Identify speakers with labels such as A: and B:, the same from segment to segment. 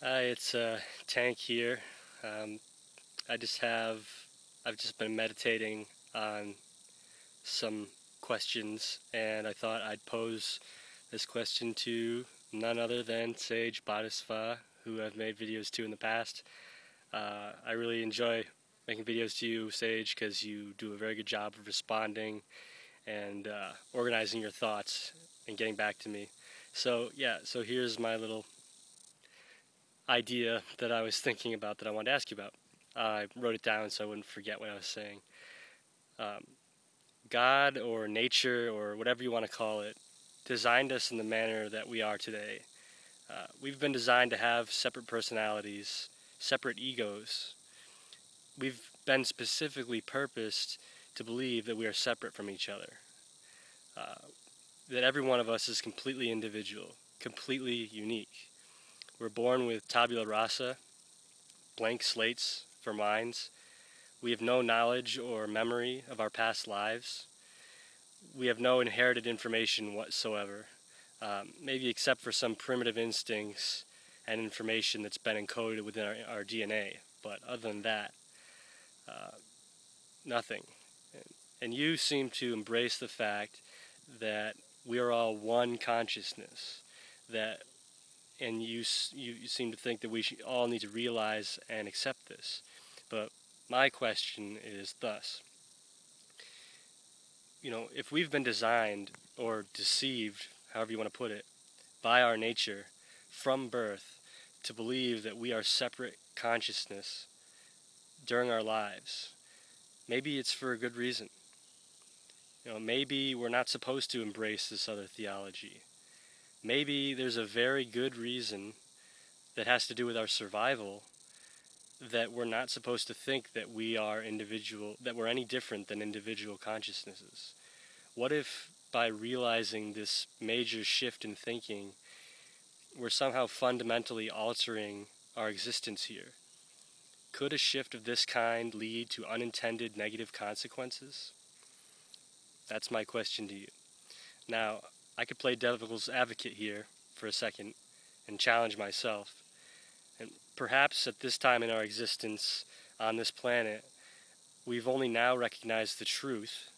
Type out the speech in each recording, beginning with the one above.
A: Hi, it's Tank here. Um, I've just been meditating on some questions, and I thought I'd pose this question to none other than Sage Bodhisattva, who I've made videos to in the past. I really enjoy making videos to you, Sage, because you do a very good job of responding and organizing your thoughts and getting back to me. So here's my little idea that I was thinking about that I wanted to ask you about. I wrote it down so I wouldn't forget what I was saying. Um, God or nature or whatever you want to call it designed us in the manner that we are today. We've been designed to have separate personalities, separate egos. We've been specifically purposed to believe that we are separate from each other. Uh, that every one of us is completely individual, completely unique. We're born with tabula rasa, blank slates for minds. We have no knowledge or memory of our past lives. We have no inherited information whatsoever, maybe except for some primitive instincts and information that's been encoded within our DNA. But other than that, nothing. And you seem to embrace the fact that we are all one consciousness, and you seem to think that we all need to realize and accept this. But my question is thus: if we've been designed or deceived, however you want to put it, by our nature from birth to believe that we are separate consciousness during our lives, maybe it's for a good reason. Maybe we're not supposed to embrace this other theology. Maybe there's a very good reason that has to do with our survival, that we're not supposed to think that we are individual, that we're any different than individual consciousnesses. What if by realizing this major shift in thinking, we're somehow fundamentally altering our existence here? Could a shift of this kind lead to unintended negative consequences? That's my question to you. Now, I could play devil's advocate here for a second and challenge myself. And perhaps at this time in our existence on this planet, we've only now recognized the truth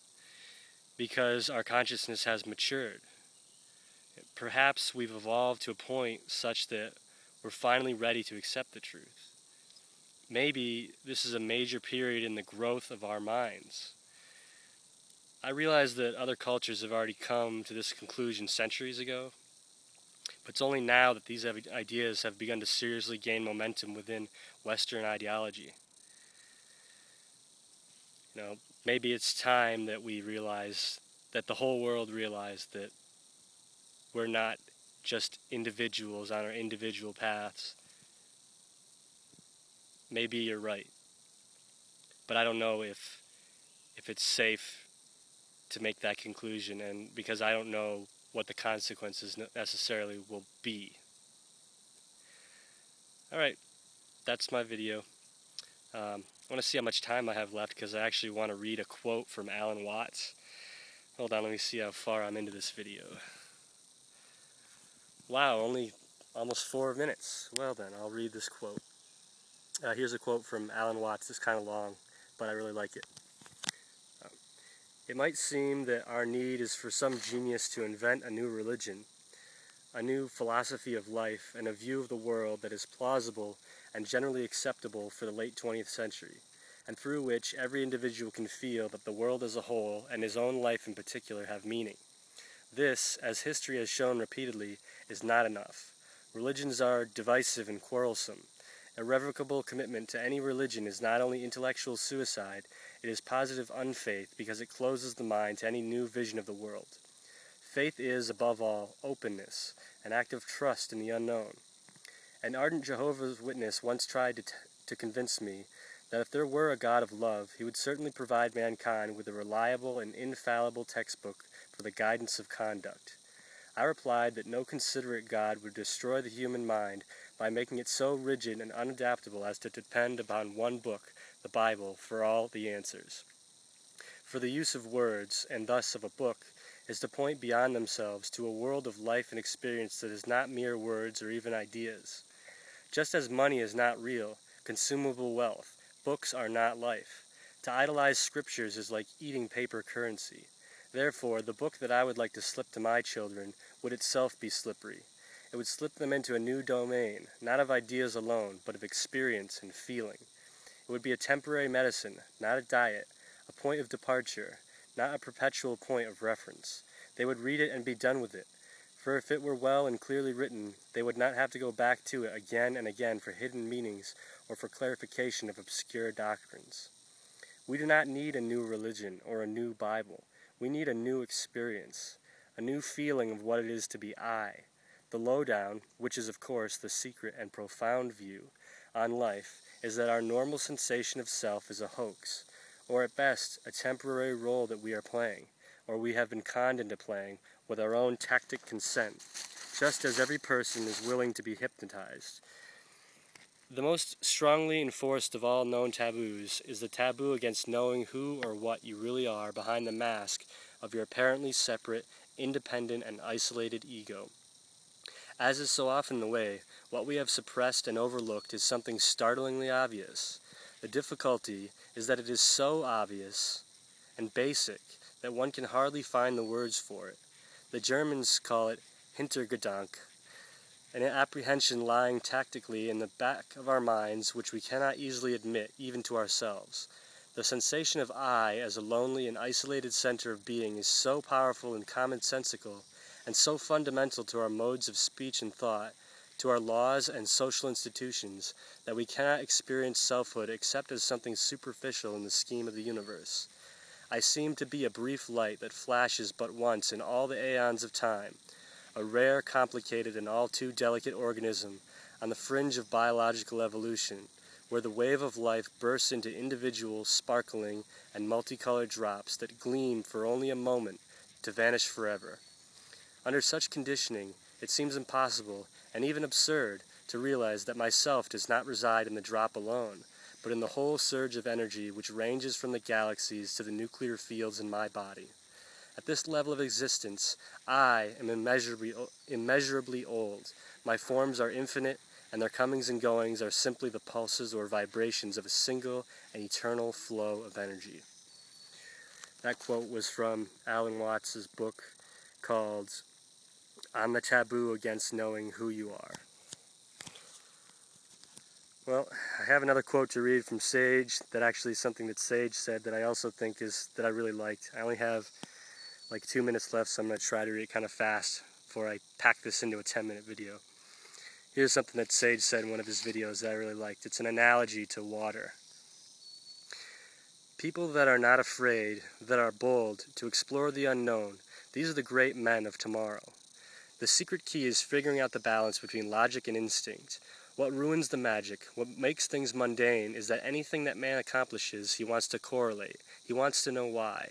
A: because our consciousness has matured. Perhaps we've evolved to a point such that we're finally ready to accept the truth. Maybe this is a major period in the growth of our minds. I realize that other cultures have already come to this conclusion centuries ago, but it's only now that these ideas have begun to seriously gain momentum within Western ideology. Maybe it's time that we realize, that the whole world realize that we're not just individuals on our individual paths. Maybe you're right, but I don't know if it's safe to make that conclusion, and because I don't know what the consequences necessarily will be. Alright, that's my video. I want to see how much time I have left because I actually want to read a quote from Alan Watts. Hold on, let me see how far I'm into this video. Wow, only almost 4 minutes. Well then, I'll read this quote. Here's a quote from Alan Watts. It's kind of long, but I really like it. It might seem that our need is for some genius to invent a new religion, a new philosophy of life, and a view of the world that is plausible and generally acceptable for the late 20th century, and through which every individual can feel that the world as a whole, and his own life in particular, have meaning. This, as history has shown repeatedly, is not enough. Religions are divisive and quarrelsome. Irrevocable commitment to any religion is not only intellectual suicide, it is positive unfaith because it closes the mind to any new vision of the world. Faith is, above all, openness, an act of trust in the unknown. An ardent Jehovah's Witness once tried to convince me that if there were a God of love, he would certainly provide mankind with a reliable and infallible textbook for the guidance of conduct. I replied that no considerate God would destroy the human mind by making it so rigid and unadaptable as to depend upon one book, the Bible, for all the answers. For the use of words, and thus of a book, is to point beyond themselves to a world of life and experience that is not mere words or even ideas. Just as money is not real, consumable wealth, books are not life. To idolize scriptures is like eating paper currency. Therefore, the book that I would like to slip to my children would itself be slippery. It would slip them into a new domain, not of ideas alone, but of experience and feeling. It would be a temporary medicine, not a diet, a point of departure, not a perpetual point of reference. They would read it and be done with it. For if it were well and clearly written, they would not have to go back to it again and again for hidden meanings or for clarification of obscure doctrines. We do not need a new religion or a new Bible. We need a new experience, a new feeling of what it is to be I. The lowdown, which is of course the secret and profound view on life, is that our normal sensation of self is a hoax, or at best a temporary role that we are playing, or we have been conned into playing with our own tacit consent, just as every person is willing to be hypnotized. The most strongly enforced of all known taboos is the taboo against knowing who or what you really are behind the mask of your apparently separate, independent, and isolated ego. As is so often the way, what we have suppressed and overlooked is something startlingly obvious. The difficulty is that it is so obvious and basic that one can hardly find the words for it. The Germans call it Hintergedanke, an apprehension lying tactically in the back of our minds which we cannot easily admit even to ourselves. The sensation of I as a lonely and isolated center of being is so powerful and commonsensical, and so fundamental to our modes of speech and thought, to our laws and social institutions, that we cannot experience selfhood except as something superficial in the scheme of the universe. I seem to be a brief light that flashes but once in all the aeons of time, a rare, complicated, and all too delicate organism on the fringe of biological evolution, where the wave of life bursts into individual, sparkling, and multicolored drops that gleam for only a moment to vanish forever. Under such conditioning, it seems impossible, and even absurd, to realize that myself does not reside in the drop alone, but in the whole surge of energy which ranges from the galaxies to the nuclear fields in my body. At this level of existence, I am immeasurably old. My forms are infinite, and their comings and goings are simply the pulses or vibrations of a single and eternal flow of energy. That quote was from Alan Watts' book called On the Taboo Against Knowing Who You Are. Well, I have another quote to read from Sage that actually is something that Sage said that I also think that I really liked. I only have like 2 minutes left, so I'm going to try to read it kind of fast before I pack this into a 10-minute video. Here's something that Sage said in one of his videos that I really liked. It's an analogy to water. People that are not afraid, that are bold, to explore the unknown, these are the great men of tomorrow. The secret key is figuring out the balance between logic and instinct. What ruins the magic, what makes things mundane, is that anything that man accomplishes, he wants to correlate. He wants to know why.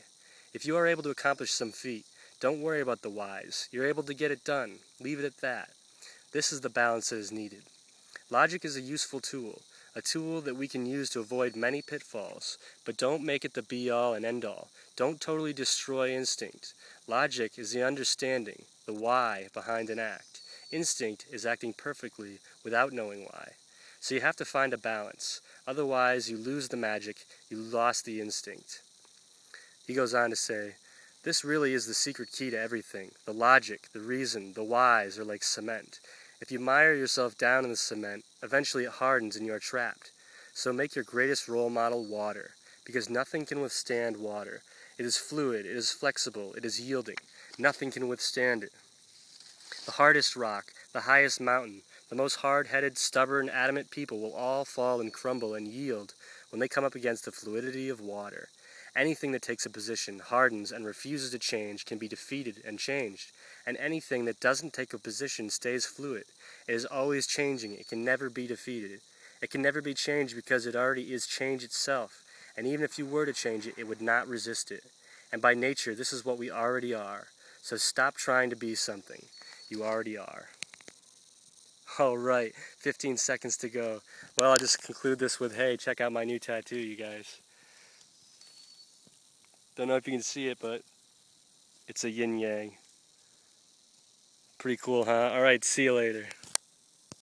A: If you are able to accomplish some feat, don't worry about the whys. You're able to get it done. Leave it at that. This is the balance that is needed. Logic is a useful tool, a tool that we can use to avoid many pitfalls, but don't make it the be-all and end-all. Don't totally destroy instinct. Logic is the understanding, the why behind an act. Instinct is acting perfectly without knowing why. So you have to find a balance. Otherwise, you lose the magic, you lost the instinct. He goes on to say, this really is the secret key to everything. The logic, the reason, the whys are like cement. If you mire yourself down in the cement, eventually it hardens and you are trapped. So make your greatest role model water, because nothing can withstand water. It is fluid, it is flexible, it is yielding. Nothing can withstand it. The hardest rock, the highest mountain, the most hard-headed, stubborn, adamant people will all fall and crumble and yield when they come up against the fluidity of water. Anything that takes a position, hardens, and refuses to change can be defeated and changed, and anything that doesn't take a position stays fluid. It is always changing. It can never be defeated. It can never be changed because it already is change itself, and even if you were to change it, it would not resist it. And by nature, this is what we already are. So stop trying to be something. You already are. Alright, 15 seconds to go. Well, I'll just conclude this with, hey, check out my new tattoo, you guys. Don't know if you can see it, but it's a yin-yang. Pretty cool, huh? Alright, see you later.